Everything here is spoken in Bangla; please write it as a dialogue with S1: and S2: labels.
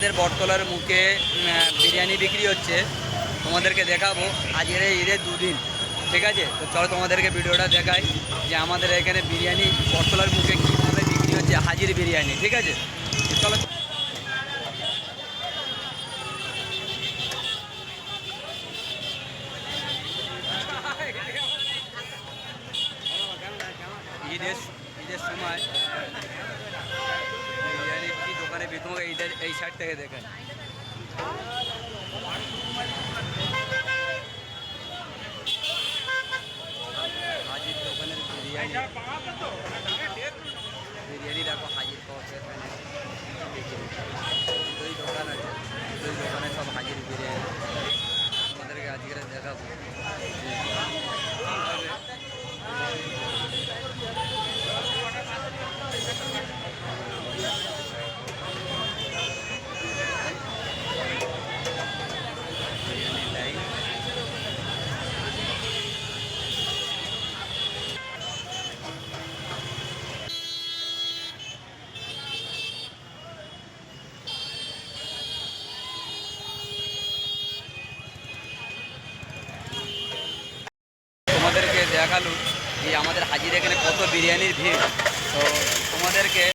S1: আমাদের বটতলার মুখে বিরিয়ানি বিক্রি হচ্ছে, তোমাদেরকে দেখাবো আজকের এই ঈদের দুদিন। ঠিক আছে, তো চলো তোমাদেরকে ভিডিওটা দেখাই যে আমাদের এখানে বিরিয়ানি বটতলার মুখে কীভাবে বিক্রি হচ্ছে, হাজির বিরিয়ানি। ঠিক আছে, তো চলো। ঈদের ঈদের সময় বিরিয়ানি কি দোকানে তোমাকে ঈদের এই সাইড থেকে দেখায়। হাজির দোকানের বিরিয়ানি, বিরিয়ানি দেখো হাজির পাওয়া এখানে। দুই দোকান আছে, দুই দোকানে সব হাজির বিরিয়ানি তোমাদেরকে আজকে দেখাবো। বিরিয়ানি লাইন, তোমাদেরকে দেখালো যে আমাদের হাজির এখানে কত বিরিয়ানির ভিড়। তো তোমাদেরকে